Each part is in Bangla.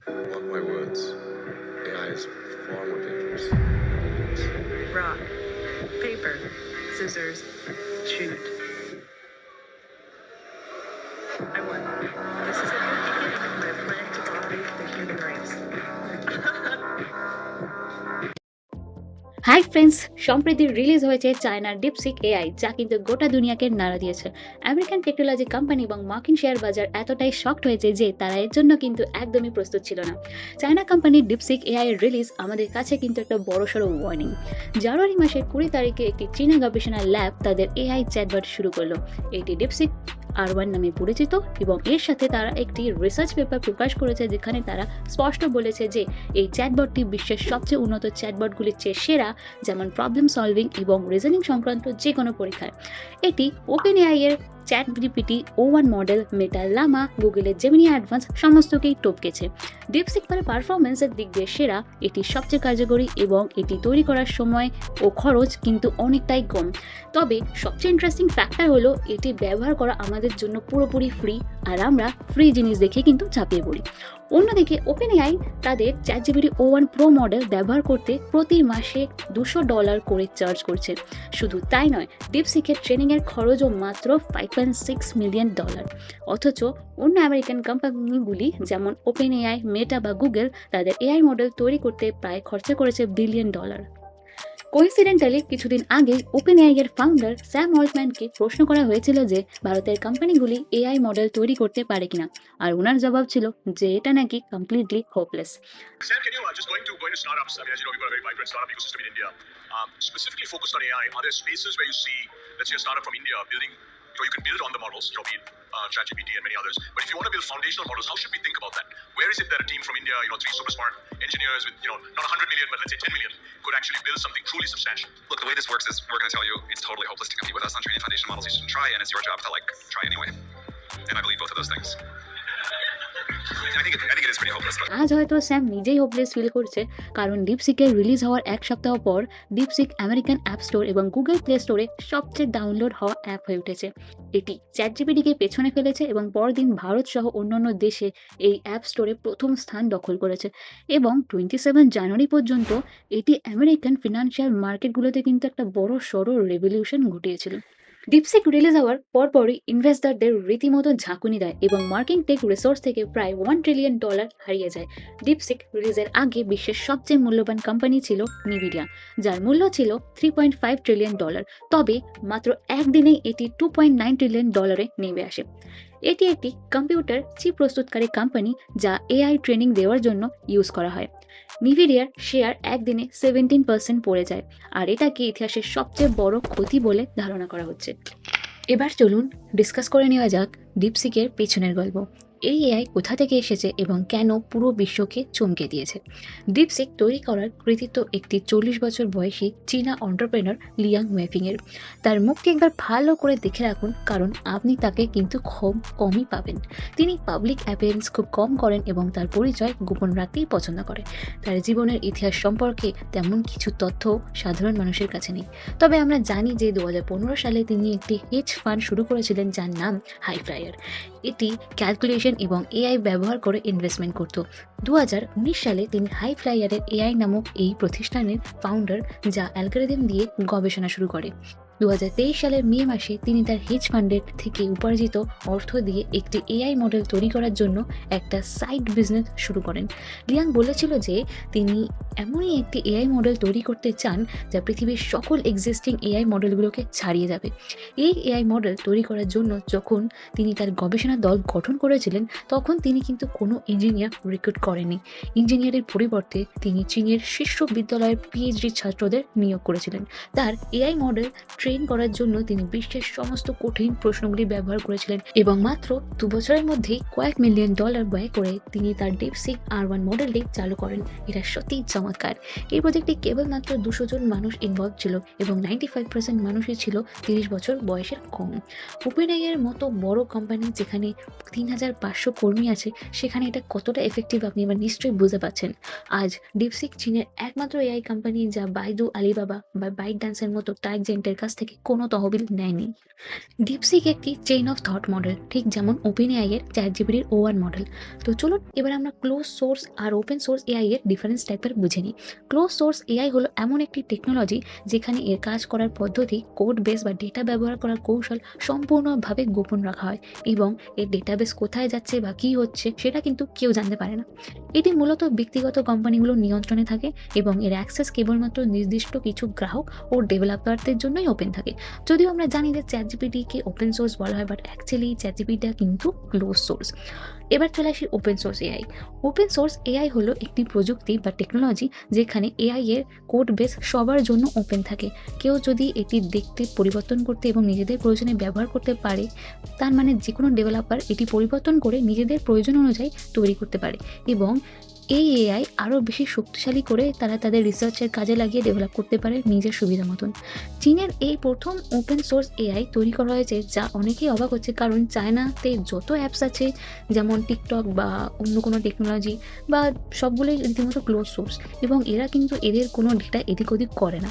Mark my words, AI is far more dangerous than humans. Rock, paper, scissors, shoot. I won. This is a new beginning of my plan to dominate the human race. Hi friends, সম্প্রতি রিলিজ হয়েছে চায়নার ডিপসিক এআই, যা কিন্তু গোটা দুনিয়াকে নাড়া দিয়েছে। আমেরিকান টেকনোলজি কোম্পানি এবং মার্কিন শেয়ার বাজার এতটাই শকড হয়েছে যে তারা এর জন্য কিন্তু একদমই প্রস্তুত ছিল না। চায়না কোম্পানির ডিপসিক এআই এর রিলিজ আমাদের কাছে কিন্তু একটা বড়সড় ওয়ার্নিং। জানুয়ারি মাসের 20 তারিখে একটি চীনা গবেষণা ল্যাব তাদের এআই চ্যাটবট শুরু করলো। এটি ডিপসিক R1 নামে পরিচিত এবং এর সাথে তারা একটি রিসার্চ পেপার প্রকাশ করেছে, যেখানে তারা স্পষ্ট বলেছে যে এই চ্যাটবটটি বিশ্বের সবচেয়ে উন্নত চ্যাটবটগুলির চেয়ে সেরা, যেমন প্রবলেম সলভিং এবং রিজনিং সংক্রান্ত যে কোনো পরীক্ষায়। এটি ওপেন এআই এর ChatGPT O1 মডেল, মেটার লামা, গুগলের জেমিনি অ্যাডভান্স সমস্তকেই টপকেছে। ডিপসিক মানে পারফরমেন্সের দিক দিয়ে সেরা, এটি সবচেয়ে কার্যকরী এবং এটি তৈরি করার সময় ও খরচ কিন্তু অনেকটাই কম। তবে সবচেয়ে ইন্টারেস্টিং ফ্যাক্টর হলো এটি ব্যবহার করা আমাদের জন্য পুরোপুরি ফ্রি, আর আমরা ফ্রি জিনিস দেখে কিন্তু ঝাঁপিয়ে পড়ি। অন্যদিকে ওপেন এআই তাদের ChatGPT O1 Pro মডেল ব্যবহার করতে প্রতি মাসে $200 করে চার্জ করছে। শুধু তাই নয়, ডিপসিকের ট্রেনিংয়ের খরচও মাত্র $5.6 মিলিয়ন। অথচ অন্য আমেরিকান কোম্পানিগুলি যেমন ওপেন এআই, মেটা বা গুগল তাদের এআই মডেল তৈরি করতে প্রায় খরচা করেছে $1 বিলিয়ন। কোইন্সিডেন্টালি কিছুদিন আগে ওপেন এআই এর ফাউন্ডার স্যাম অল্টম্যানকে প্রশ্ন করা হয়েছিল যে ভারতের কোম্পানিগুলি এআই মডেল তৈরি করতে পারে কিনা, আর ওনার জবাব ছিল যে এটা নাকি completely hopeless. Sam, can you just going to startups? I mean, as you know, we've got a very vibrant startup ecosystem in India. Specifically focused on AI, are there spaces where you see, let's say, a startup from India building, you can build on the models, be it ChatGPT and many others. But if you want to build foundational models, how should we think about that? Where is it that a team from India, 3 super smart engineers with, not 100 million, but let's say 10 million, could actually build something truly substantial? Look, the way this works is we're going to tell you it's totally hopeless to compete with us on training foundation models. You shouldn't try, and it's your job to try anyway. And I believe both of those things. I think it is pretty hopeless. আজ হয়তো স্যাম নিজেই হোপলেস ফিল করছে, কারণ ডিপসিকের রিলিজ হওয়ার এক সপ্তাহ পর ডিপসিক আমেরিকান অ্যাপ স্টোর এবং গুগল প্লে স্টোরে সবচেয়ে ডাউনলোড হওয়া অ্যাপ হয়ে উঠেছে। এটি চ্যাটজিপিটিকে পেছনে ফেলেছে এবং পরদিন ভারত সহ অন্যান্য দেশে এই অ্যাপ স্টোরে প্রথম স্থান দখল করেছে। এবং 27 জানুয়ারি পর্যন্ত এটি আমেরিকান ফিনান্সিয়াল মার্কেটগুলোতে কিন্তু একটা বড় সড়ো রেভলিউশন ঘটিয়েছিল। ডিপসিক রিলিজ হওয়ার পরপরই ইনভেস্টরদের রীতিমতো ঝাঁকুনি দেয় এবং মার্কিন টেক রিসোর্স থেকে প্রায় $1 ট্রিলিয়ন হারিয়ে যায়। ডিপসিক রিলিজের আগে বিশ্বের সবচেয়ে মূল্যবান কোম্পানি ছিল নিভিডিয়া, যার মূল্য ছিল $3.5 ট্রিলিয়ন। তবে মাত্র একদিনেই এটি $2.9 ট্রিলিয়ন নেমে আসে। এটি একটি কম্পিউটার চিপ প্রস্তুতকারী কোম্পানি যা এআই ট্রেনিং দেওয়ার জন্য ইউজ করা হয়। নিভিডিয়ার শেয়ার একদিনে 17% পড়ে যায়, আর এটাকে ইতিহাসের সবচেয়ে বড় ক্ষতি বলে ধারণা করা হচ্ছে। এবার চলুন ডিসকাস করে নেওয়া যাক ডিপসিকের পেছনের গল্প। এই এআই কোথা থেকে এসেছে এবং কেন পুরো বিশ্বকে চমকে দিয়েছে। ডিপসিক তৈরি করার কৃতিত্ব একটি 40 বছর বয়সী চীনা অন্টারপ্রেনার লিয়াং ওয়েফিংয়ের। তার মুখটি একবার ভালো করে দেখে রাখুন, কারণ আপনি তাকে কিন্তু খুব কমই পাবেন। তিনি পাবলিক অ্যাপিয়ারেন্স খুব কম করেন এবং তার পরিচয় গোপন রাখতেই পছন্দ করে। তার জীবনের ইতিহাস সম্পর্কে তেমন কিছু তথ্য সাধারণ মানুষের কাছে নেই। তবে আমরা জানি যে 2015 সালে তিনি একটি হেজ ফান্ড শুরু করেছিলেন যার নাম হাইফ্লায়ার। এটি ক্যালকুলেশন এবং এআই ব্যবহার করে ইনভেস্টমেন্ট করত। 2019 সালে তিনি হাইফ্লায়ারের এআই নামক এই প্রতিষ্ঠানের ফাউন্ডার, যা অ্যালগরিদম দিয়ে গবেষণা শুরু করে। 2023 সালের মে মাসে তিনি তার হেজ ফান্ডের থেকে উপার্জিত অর্থ দিয়ে একটি এআই মডেল তৈরি করার জন্য একটা সাইড বিজনেস শুরু করেন। লিয়াং বলেছিল যে তিনি এমনই একটি এআই মডেল তৈরি করতে চান যা পৃথিবীর সকল এক্সিস্টিং এআই মডেলগুলোকে ছাড়িয়ে যাবে। এই এআই মডেল তৈরি করার জন্য যখন তিনি তার গবেষণা দল গঠন করেছিলেন, তখন তিনি কিন্তু কোনো ইঞ্জিনিয়ার রিক্রুট করেননি। ইঞ্জিনিয়ারের পরিবর্তে তিনি চীনের শীর্ষ বিদ্যালয়ের পিএইচডি ছাত্রদের নিয়োগ করেছিলেন। তার এআই মডেল ট্রেন করার জন্য তিনি বিশ্বের সমস্ত কঠিন প্রশ্নগুলি ব্যবহার করেছিলেন এবং মাত্র 2 বছরের মধ্যেই কয়েক $1 মিলিয়ন ব্যয় করে তিনি তার ডিপসিক R1 মডেলটি চালু করেন। এটা সত্যিই চমৎকার। এই প্রজেক্টে কেবলমাত্র 200 জন মানুষ ইনভলভ ছিল এবং 95% মানুষই ছিল 30 বছর বয়সের কম। ওপেন এআইয়ের মতো বড় কোম্পানি যেখানে 3500 কর্মী আছে, সেখানে এটা কতটা এফেক্টিভ আপনি এবার নিশ্চয়ই বুঝতে পারছেন। আজ ডিপসিক চীনের একমাত্র এআই কোম্পানি যা বাইদু, আলিবাবা বা বাইট ডান্সের মতো টাইগজেন্টের কাছ থেকে কোনো তহবিল নেয়নি। ডিপসিক একটি চেইন অফ থট মডেল, ঠিক যেমন ওপেন এআই এর চ্যাটজিপিটির O1 মডেল। তো চলুন এবার আমরা ক্লোজ সোর্স আর ওপেন সোর্স এআই এর ডিফারেন্স টাইপের বুঝে নিই। ক্লোজ সোর্স এআই হলো এমন একটি টেকনোলজি যেখানে এর কাজ করার পদ্ধতি, কোড বেস বা ডেটা ব্যবহার করার কৌশল সম্পূর্ণভাবে গোপন রাখা হয় এবং এর ডেটাবেস কোথায় যাচ্ছে বা কী হচ্ছে সেটা কিন্তু কেউ জানতে পারে না। এটি মূলত ব্যক্তিগত কোম্পানিগুলোর নিয়ন্ত্রণে থাকে এবং এর অ্যাক্সেস কেবলমাত্র নির্দিষ্ট কিছু গ্রাহক ও ডেভেলপারদের জন্যই ওপেন থাকে। যদিও আমরা জানি যে চ্যাটজিপিটিকে ওপেন সোর্স বলা হয়, বাট অ্যাকচুয়ালি চ্যাটজিপিটিটা কিন্তু ক্লোজ সোর্স। এবার চলে আসি open source AI. Open source AI হলো একটি প্রযুক্তি বা টেকনোলজি যেখানে এআই এর কোড বেস সবার জন্য ওপেন থাকে। কেউ যদি এটি দেখতে, পরিবর্তন করতে এবং নিজেদের প্রয়োজনে ব্যবহার করতে পারে, তার মানে যে কোনো ডেভেলপার এটি পরিবর্তন করে নিজেদের প্রয়োজন অনুযায়ী তৈরি করতে পারে এবং এই এআই আরও বেশি শক্তিশালী করে তারা তাদের রিসার্চের কাজে লাগিয়ে ডেভেলপ করতে পারে নিজের সুবিধা মতন। চীনের এই প্রথম ওপেন সোর্স এআই তৈরি করা হয়েছে, যা অনেকেই অবাক হচ্ছে, কারণ চায়নাতে যত অ্যাপস আছে যেমন টিকটক বা অন্য কোনো টেকনোলজি বা সবগুলোই রীতিমতো ক্লোজ সোর্স এবং এরা কিন্তু এদের কোনো ডেটা এদিক ওদিক করে না।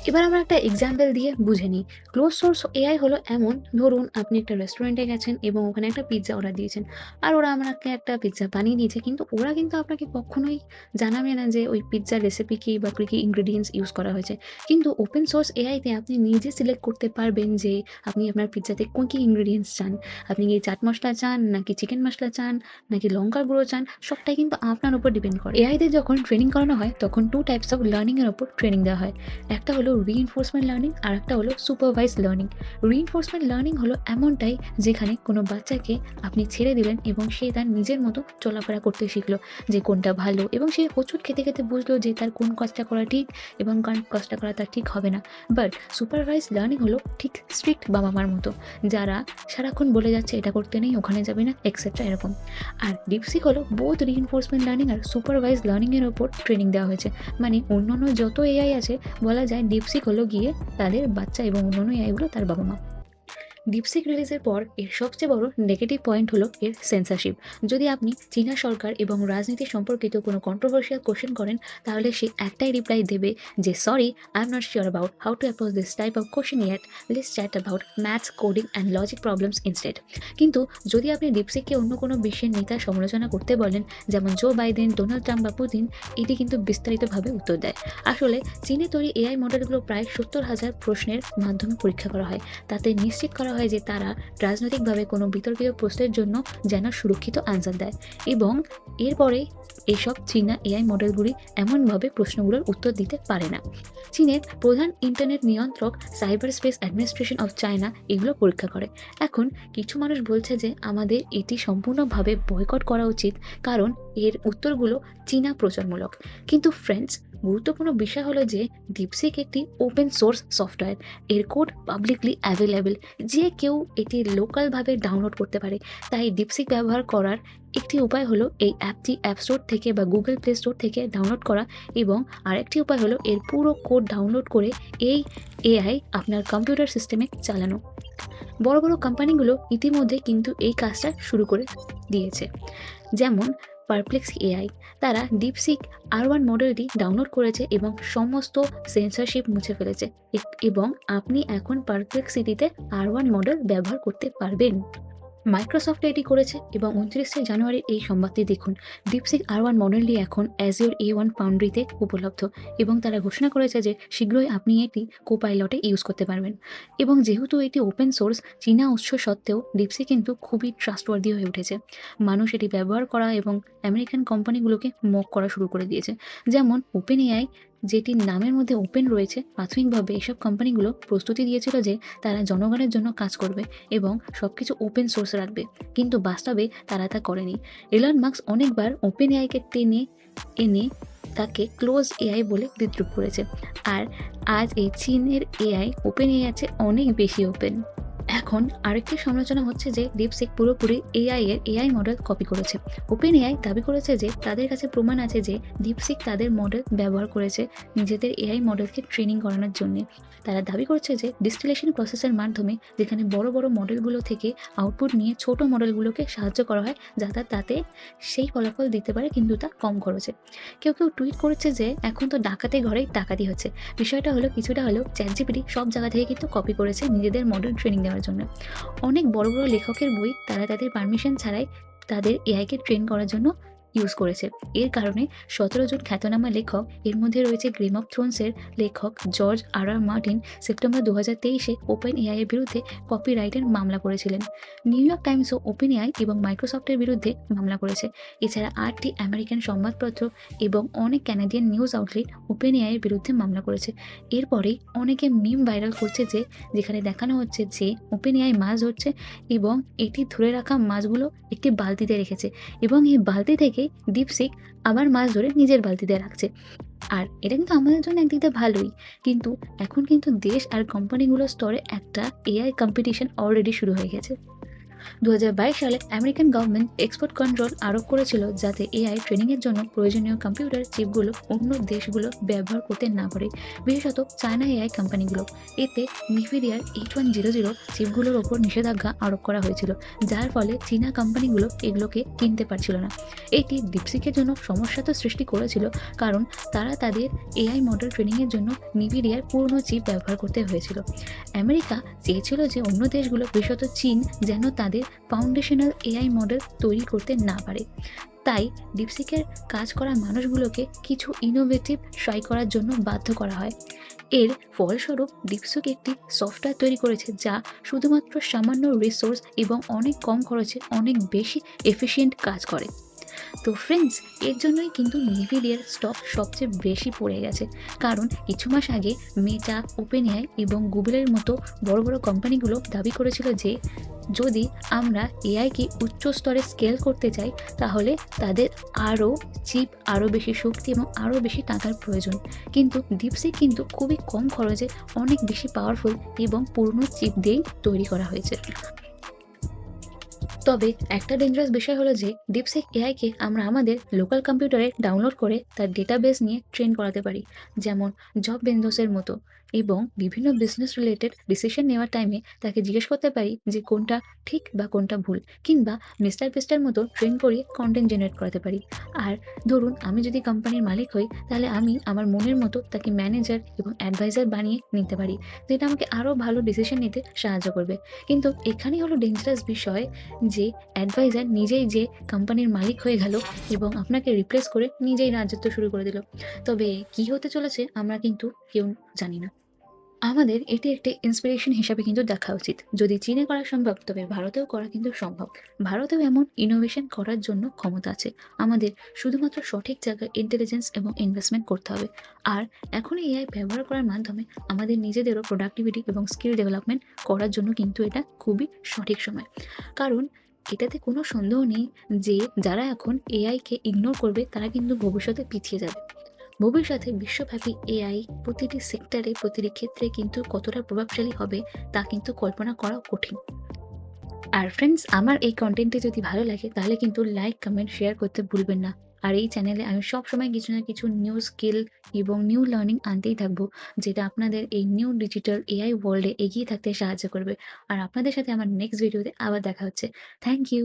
এবার আমরা একটা এক্সাম্পল দিয়ে বুঝে নিই। ক্লোজ সোর্স এআই হলো এমন, ধরুন আপনি একটা রেস্টুরেন্টে গেছেন এবং ওখানে একটা পিৎজা অর্ডার দিয়েছেন, আর ওরা আপনাকে একটা পিৎজা বানিয়ে দিয়েছে, কিন্তু ওরা কিন্তু আপনাকে কখনোই জানাবে না যে ওই পিৎজার রেসিপি কী বা কী কী ইনগ্রিডিয়েন্টস ইউজ করা হয়েছে। কিন্তু ওপেন সোর্স এআইতে আপনি নিজে সিলেক্ট করতে পারবেন যে আপনি আপনার পিৎজাতে কোন কী ইনগ্রিডিয়েন্টস চান। আপনি কি চাট মশলা চান, নাকি চিকেন মশলা চান, নাকি লঙ্কার গুঁড়ো চান, সবটাই কিন্তু আপনার উপর ডিপেন্ড করে। এআইতে যখন ট্রেনিং করানো হয় তখন 2 টাইপস অফ লার্নিংয়ের ওপর ট্রেনিং দেওয়া হয়। একটা হলো রিইনফোর্সমেন্ট লার্নিং আর একটা হলো সুপারভাইজ লার্নিং। রিইনফোর্সমেন্ট লার্নিং হলো এমনটাই যেখানে কোনো বাচ্চাকে আপনি ছেড়ে দিলেন এবং সে তার নিজের মতো চলাফেরা করতে শিখলো যে কোনটা ভালো, এবং সে হোঁচট খেতে খেতে বুঝলো যে তার কোন কাজটা করা ঠিক এবং কোন কাজটা করা তার ঠিক হবে না। বাট সুপারভাইজ লার্নিং হলো ঠিক স্ট্রিক্ট বাবা মার মতো, যারা সারাক্ষণ বলে যাচ্ছে এটা করতে নেই, ওখানে যাবে না, এক্সেট্রা এরকম। আর ডিপসিক হলো বোথ রিইনফোর্সমেন্ট লার্নিং আর সুপারভাইজ লার্নিংয়ের ওপর ট্রেনিং দেওয়া হয়েছে। মানে অন্যান্য যত এআই আছে বলা যায় ডিপসিক হলো গিয়ে তাদের বাচ্চা এবং অন্যান্য এআইগুলো তার বাবা মা। ডিপসিক রিলিজের পর এর সবচেয়ে বড় নেগেটিভ পয়েন্ট হলো এর সেন্সরশিপ। যদি আপনি চীনা সরকার এবং রাজনীতি সম্পর্কিত কোনো কন্ট্রোভার্সিয়াল কোশ্চেন করেন, তাহলে সে একটাই রিপ্লাই দেবে যে sorry, I am not sure about how to approach this type of question yet, let's chat about maths, coding and logic problems instead. কিন্তু যদি আপনি ডিপসিককে অন্য কোনো বিশ্বের নেতার সমালোচনা করতে বলেন, যেমন জো বাইডেন, ডোনাল্ড ট্রাম্প বা পুতিন, এটি কিন্তু বিস্তারিতভাবে উত্তর দেয়। আসলে চীনে তৈরি এআই মডেলগুলো প্রায় 70,000 প্রশ্নের মাধ্যমে পরীক্ষা করা হয়। তাতে নিশ্চিত করা হয় যে তারা রাজনৈতিকভাবে কোনো বিতর্কিত প্রশ্নের জন্য যেন সুরক্ষিত আনসার দেয়, এবং এরপরে এসব চীনা এআই মডেলগুলি এমনভাবে প্রশ্নগুলোর উত্তর দিতে পারে না। চীনের প্রধান ইন্টারনেট নিয়ন্ত্রক cyber space administration of China এগুলো পরীক্ষা করে। এখন কিছু মানুষ বলছে যে আমাদের এটি সম্পূর্ণভাবে বয়কট করা উচিত, কারণ এর উত্তরগুলো চীনা প্রচারমূলক। কিন্তু ফ্রেন্ডস, গুরুত্বপূর্ণ বিষয় হলো যে ডিপসিক একটি ওপেন সোর্স সফটওয়্যার। এর কোড পাবলিকলি অ্যাভেলেবেল, যে কেউ এটি লোকালভাবে ডাউনলোড করতে পারে। তাই ডিপসিক ব্যবহার করার একটি উপায় হলো এই অ্যাপটি অ্যাপ স্টোর থেকে বা গুগল প্লে স্টোর থেকে ডাউনলোড করা, এবং আরেকটি উপায় হলো এর পুরো কোড ডাউনলোড করে এই এআই আপনার কম্পিউটার সিস্টেমে চালানো। বড় বড় কোম্পানিগুলো ইতিমধ্যে কিন্তু এই কাজটা শুরু করে দিয়েছে, যেমন পারপ্লেক্সি এআই। তারা ডিপসিক R1 মডেলটি ডাউনলোড করেছে এবং সমস্ত সেন্সরশিপ মুছে ফেলেছে, এবং আপনি এখন পারপ্লেক্সিটিতে R1 মডেল ব্যবহার করতে পারবেন। মাইক্রোসফট এটি করেছে এবং 29শে জানুয়ারি এই সংবাদটি দেখুন। ডিপসিক R1 মডেলটি এখন অ্যাজিওর A1 ফাউন্ড্রিতে উপলব্ধ, এবং তারা ঘোষণা করেছে যে শীঘ্রই আপনি এটি কোপাইলটে ইউজ করতে পারবেন। এবং যেহেতু এটি ওপেন সোর্স, চীনা উৎস সত্ত্বেও ডিপসিক কিন্তু খুবই ট্রাস্টওয়ার্দি হয়ে উঠেছে। মানুষ এটি ব্যবহার করা এবং আমেরিকান কোম্পানিগুলোকে মক করা শুরু করে দিয়েছে, যেমন ওপেন এআই, যেটির নামের মধ্যে ওপেন রয়েছে। প্রাথমিকভাবে এসব কোম্পানিগুলো প্রস্তুতি দিয়েছিল যে তারা জনগণের জন্য কাজ করবে এবং সব কিছু ওপেন সোর্স রাখবে, কিন্তু বাস্তবে তারা তা করেনি। এলন মাস্ক অনেকবার ওপেন এআইকে টেনে এনে তাকে ক্লোজ এআই বলে বিদ্রুপ করেছে, আর আজ এই চীনের এআই ওপেন এআই আছে অনেক বেশি ওপেন। এখন আরেকটি সমালোচনা হচ্ছে যে ডিপসিক পুরোপুরি এআই মডেল কপি করেছে। ওপেন এআই দাবি করেছে যে তাদের কাছে প্রমাণ আছে যে ডিপসিক তাদের মডেল ব্যবহার করেছে নিজেদের এআই মডেলকে ট্রেনিং করানোর জন্য। তারা দাবি করছে যে ডিস্টিলেশন প্রসেসের মাধ্যমে যেখানে বড় বড় মডেলগুলো থেকে আউটপুট নিয়ে ছোট মডেলগুলোকে সাহায্য করা হয় যাতে তাতে সেই ফলাফল দিতে পারে, কিন্তু তা কম খরচে। কেউ কেউ টুইট করেছে যে এখন তো ডাকাতে ঘরেই ডাকাতি হচ্ছে। বিষয়টা হলো কিছুটা হলেও চ্যাটজিপিটি সব জায়গা থেকে কিন্তু কপি করেছে নিজেদের মডেল ট্রেনিং দেওয়ার জন্য। অনেক বড় বড় লেখকের বই তারা তাদের পারমিশন ছাড়াই তাদের এআইকে ট্রেন করার জন্য ইউজ করেছে। এর কারণে 17 জন খ্যাতনামা লেখক, এর মধ্যে রয়েছে গেম অফ থ্রোনসের লেখক জর্জ আর মার্টিন, সেপ্টেম্বর 2023-এ ওপেন এআই এর বিরুদ্ধে কপিরাইটের মামলা করেছিলেন। নিউ ইয়র্ক টাইমসও ওপেন এআই এবং মাইক্রোসফটের বিরুদ্ধে মামলা করেছে। এছাড়া 8টি আমেরিকান সংবাদপত্র এবং অনেক Canadian news outlet open AI এর বিরুদ্ধে মামলা করেছে। এরপরেই অনেকে মিম ভাইরাল করছে যেখানে দেখানো হচ্ছে যে ওপেন এআই মাছ ধরছে এবং এটি ধরে রাখা মাছগুলো একটি বালতিতে রেখেছে এবং এই বালতি থেকে ডিপসিক আবার মাছ ধরে নিজের বালতিতে রাখছে। আর এটা কিন্তু আমাদের জন্য একদিক দিয়ে ভালোই, কিন্তু এখন কিন্তু দেশ আর কোম্পানিগুলোর স্তরে একটা এআই কম্পিটিশন অলরেডি শুরু হয়ে গেছে। 2022 সালে আমেরিকান গভর্নমেন্ট এক্সপোর্ট কন্ট্রোল আরোপ করেছিল যাতে এআই ট্রেনিংয়ের জন্য প্রয়োজনীয় কম্পিউটার চিপগুলো অন্য দেশগুলো ব্যবহার করতে না পারে, বিশেষত চায়না এআই কোম্পানিগুলো। এতে নিভিডিয়ার 8100 চিপগুলোর ওপর নিষেধাজ্ঞা আরোপ করা হয়েছিল, যার ফলে চীনা কোম্পানিগুলো এগুলোকে কিনতে পারছিল না। এটি ডিপসিকের জন্য সমস্যা তো সৃষ্টি করেছিল, কারণ তারা তাদের এআই মডেল ট্রেনিংয়ের জন্য নিভিডিয়ার পুরনো চিপ ব্যবহার করতে হয়েছিল। আমেরিকা চেয়েছিল যে অন্য দেশগুলো, বিশেষত চীন, যেন তাদের ফাউন্ডেশনাল এআই মডেল তৈরি করতে না পারে। তাই ডিপসিকের কাজ করা মানুষগুলোকে কিছু ইনোভেটিভ ট্রাই করার জন্য বাধ্য করা হয়। এর ফলস্বরূপ ডিপসিক একটি সফটওয়্যার তৈরি করেছে যা শুধুমাত্র সামান্য রিসোর্স এবং অনেক কম খরচে অনেক বেশি এফিশিয়েন্ট কাজ করে। তো ফ্রেন্ডস, এর জন্যই কিন্তু নিভিডিয়ার স্টক সবচেয়ে বেশি পড়ে গেছে, কারণ কিছু মাস আগে মেটা, ওপেন এআই এবং গুগলের মতো বড় বড় কোম্পানিগুলো দাবি করেছিল যে যদি আমরা এআইকে উচ্চ স্তরে স্কেল করতে চাই তাহলে তাদের আরও চিপ, আরও বেশি শক্তি এবং আরও বেশি টাকার প্রয়োজন। কিন্তু ডিপসিক কিন্তু খুবই কম খরচে অনেক বেশি পাওয়ারফুল এবং পুরনো চিপ দিয়েই তৈরি করা হয়েছে। তবে একটা ডেঞ্জারাস বিষয় হলো যে ডিপসিক এআইকে আমরা আমাদের লোকাল কম্পিউটারে ডাউনলোড করে তার ডেটাবেস নিয়ে ট্রেন করাতে পারি, যেমন জব বেঞ্জোসের মতো, এবং বিভিন্ন বিজনেস রিলেটেড ডিসিশন নেওয়ার টাইমে তাকে জিজ্ঞেস করতে পারি যে কোনটা ঠিক বা কোনটা ভুল, কিংবা মিস্টার পিস্টার মতো ট্রেন করিয়ে কন্টেন্ট জেনারেট করাতে পারি। আর ধরুন আমি যদি কোম্পানির মালিক হই, তাহলে আমি আমার মনের মতো তাকে ম্যানেজার এবং অ্যাডভাইজার বানিয়ে নিতে পারি, যেটা আমাকে আরও ভালো ডিসিশন নিতে সাহায্য করবে। কিন্তু এখানেই হলো ডেঞ্জারাস বিষয় যে অ্যাডভাইজার নিজেই যে কোম্পানির মালিক হয়ে গেল এবং আপনাকে রিপ্লেস করে নিজেই রাজত্ব শুরু করে দিল। তবে কি হতে চলেছে আমরা কিন্তু কেউ জানি না। আমাদের এটি একটি ইন্সপিরেশন হিসাবে কিন্তু দেখা উচিত। যদি চীনে করা সম্ভব, তবে ভারতেও করা কিন্তু সম্ভব। ভারতেও এমন ইনোভেশন করার জন্য ক্ষমতা আছে। আমাদের শুধুমাত্র সঠিক জায়গায় ইন্টেলিজেন্স এবং ইনভেস্টমেন্ট করতে হবে। আর এখন এআই ব্যবহার করার মাধ্যমে আমাদের নিজেদেরও প্রোডাক্টিভিটি এবং স্কিল ডেভেলপমেন্ট করার জন্য কিন্তু এটা খুবই সঠিক সময়। কারণ এটাতে কোনো সন্দেহ নেই যে যারা এখন এআইকে ইগনোর করবে তারা কিন্তু ভবিষ্যতে পিছিয়ে যাবে। ভবিষ্যতে বিশ্বব্যাপী এআই প্রতিটি সেক্টরে, প্রতিটি ক্ষেত্রে কিন্তু কতটা প্রভাবশালী হবে তা কিন্তু কল্পনা করা কঠিন। আর ফ্রেন্ডস, আমার এই কন্টেন্টটি যদি ভালো লাগে তাহলে কিন্তু লাইক, কমেন্ট, শেয়ার করতে ভুলবেন না। আর এই চ্যানেলে আমি সবসময় কিছু না কিছু নিউ স্কিল এবং নিউ লার্নিং আনতেই থাকবো, যেটা আপনাদের এই নিউ ডিজিটাল এআই ওয়ার্ল্ডে এগিয়ে থাকতে সাহায্য করবে। আর আপনাদের সাথে আমার নেক্সট ভিডিওতে আবার দেখা হচ্ছে। Thank you.